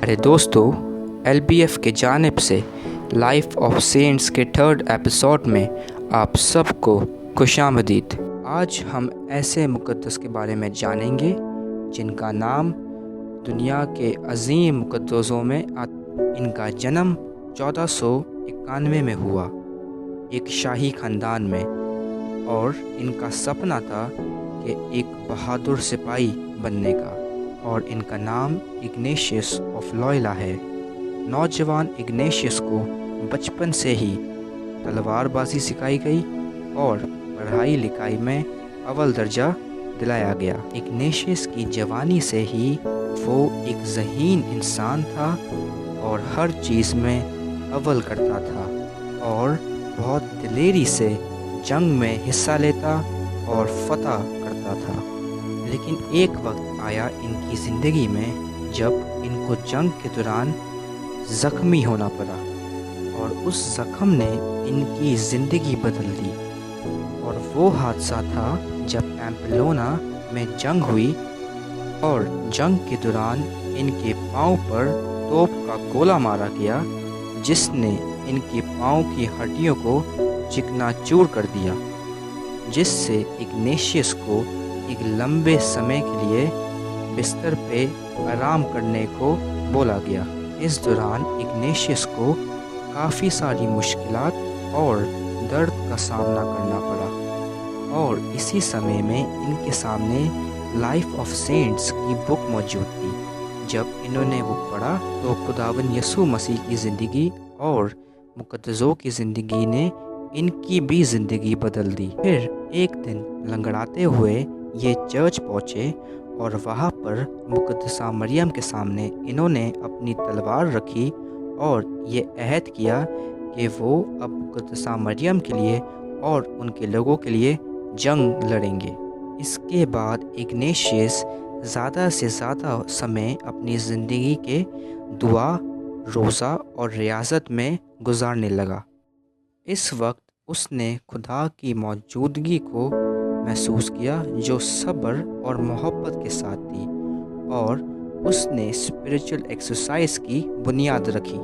ارے دوستو، LBF کی جانب سے لائف آف سینٹس کے 3rd ایپیسوڈ میں آپ سب کو خوش آمدید۔ آج ہم ایسے مقدس کے بارے میں جانیں گے جن کا نام دنیا کے عظیم مقدسوں میں ان کا جنم 1491 میں ہوا، ایک شاہی خاندان میں، اور ان کا سپنا تھا کہ ایک بہادر سپاہی بننے کا، اور ان کا نام اگنیشیس آف لوئلا ہے۔ نوجوان اگنیشیس کو بچپن سے ہی تلوار بازی سکھائی گئی اور پڑھائی لکھائی میں اول درجہ دلایا گیا۔ اگنیشیس کی جوانی سے ہی وہ ایک ذہین انسان تھا اور ہر چیز میں اول کرتا تھا اور بہت دلیری سے جنگ میں حصہ لیتا اور فتح کرتا تھا۔ لیکن ایک وقت آیا ان کی زندگی میں جب ان کو جنگ کے دوران زخمی ہونا پڑا، اور اس زخم نے ان کی زندگی بدل دی۔ اور وہ حادثہ تھا جب پیمپلونا میں جنگ ہوئی اور جنگ کے دوران ان کے پاؤں پر توپ کا گولہ مارا گیا، جس نے ان کے پاؤں کی ہڈیوں کو چکنا چور کر دیا، جس سے اگنیشیس کو ایک لمبے سمے کے لیے بستر پہ آرام کرنے کو بولا گیا۔ اس دوران اگنیشیس کو کافی ساری مشکلات اور درد کا سامنا کرنا پڑا، اور اسی سمے میں ان کے سامنے لائف آف سینٹس کی بک موجود تھی۔ جب انہوں نے وہ پڑھا تو خداوند یسوع مسیح کی زندگی اور مقدسوں کی زندگی نے ان کی بھی زندگی بدل دی۔ پھر ایک دن لنگڑاتے ہوئے یہ چرچ پہنچے، اور وہاں پر مقدسہ مریم کے سامنے انہوں نے اپنی تلوار رکھی اور یہ عہد کیا کہ وہ اب مقدسہ مریم کے لیے اور ان کے لوگوں کے لیے جنگ لڑیں گے۔ اس کے بعد اگنیشیس زیادہ سے زیادہ سمے اپنی زندگی کے دعا، روزہ اور ریاضت میں گزارنے لگا۔ اس وقت اس نے خدا کی موجودگی کو محسوس کیا جو صبر اور محبت کے ساتھ تھی، اور اس نے اسپریچول ایکسرسائز کی بنیاد رکھی۔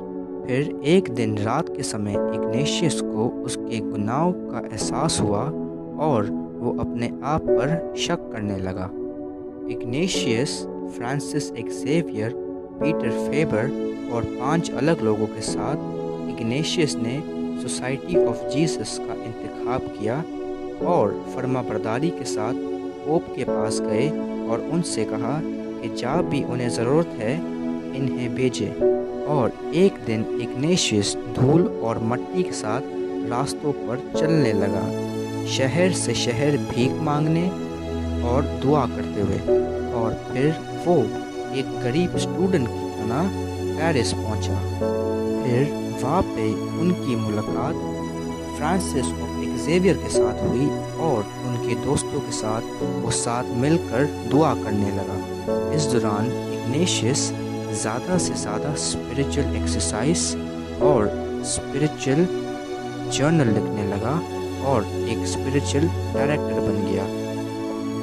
پھر ایک دن رات کے سمے اگنیشیس کو اس کے گناہوں کا احساس ہوا اور وہ اپنے آپ پر شک کرنے لگا۔ اگنیشیس فرانسس ایکزیویئر، پیٹر فیبر اور 5 الگ لوگوں کے ساتھ اگنیشیس نے سوسائٹی آف جیسس کا انتخاب کیا اور فرما برداری کے ساتھ پوپ کے پاس گئے اور ان سے کہا کہ جہاں بھی انہیں ضرورت ہے انہیں بھیجے۔ اور ایک دن اگنیشیس دھول اور مٹی کے ساتھ راستوں پر چلنے لگا، شہر سے شہر بھیک مانگنے اور دعا کرتے ہوئے، اور پھر وہ ایک غریب اسٹوڈنٹ کی طرح پیرس پہنچا۔ پھر وہاں پہ ان کی ملاقات فرانسس آف ایکزیویئر کے ساتھ ہوئی، اور ان کے دوستوں کے ساتھ وہ ساتھ مل کر دعا کرنے لگا۔ اس دوران اگنیشیس زیادہ سے زیادہ اسپریچول ایکسرسائز اور اسپریچول جرنل لکھنے لگا اور ایک اسپریچول ڈائریکٹر بن گیا۔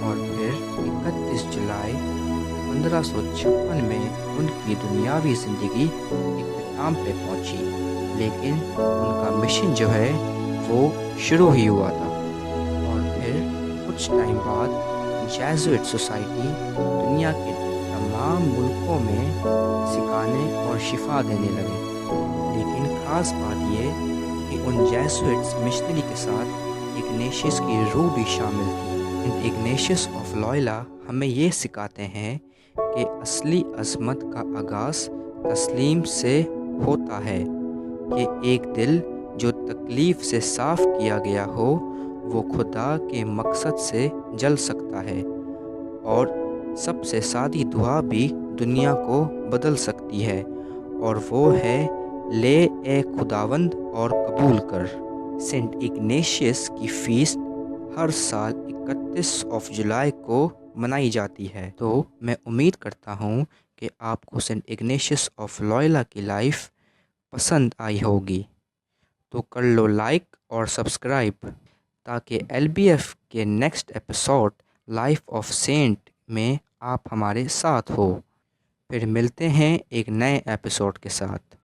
اور پھر 31 جولائی 1556 میں ان کی دنیاوی زندگی اختتام پہ پہنچی، لیکن ان کا مشن جو ہے وہ شروع ہی ہوا تھا۔ اور پھر کچھ ٹائم بعد جیزوئٹ سوسائٹی دنیا کے تمام ملکوں میں سکھانے اور شفا دینے لگے۔ لیکن خاص بات یہ کہ ان جیزوئٹس مشنری کے ساتھ اگنیشیس کی روح بھی شامل تھی۔ اگنیشیس آف لوئلا ہمیں یہ سکھاتے ہیں کہ اصلی عظمت کا آغاز تسلیم سے ہوتا ہے، کہ ایک دل جو تکلیف سے صاف کیا گیا ہو وہ خدا کے مقصد سے جل سکتا ہے، اور سب سے سادی دعا بھی دنیا کو بدل سکتی ہے، اور وہ ہے لے اے خداوند اور قبول کر۔ سینٹ اگنیشیس کی فیسٹ ہر سال 31 جولائی کو منائی جاتی ہے۔ تو میں امید کرتا ہوں کہ آپ کو سینٹ اگنیشیس آف لوئلا کی لائف پسند آئی ہوگی، تو کر لو لائک اور سبسکرائب تاکہ LBF کے next episode life of saint میں آپ ہمارے ساتھ ہو۔ پھر ملتے ہیں ایک نئے ایپیسوڈ کے ساتھ۔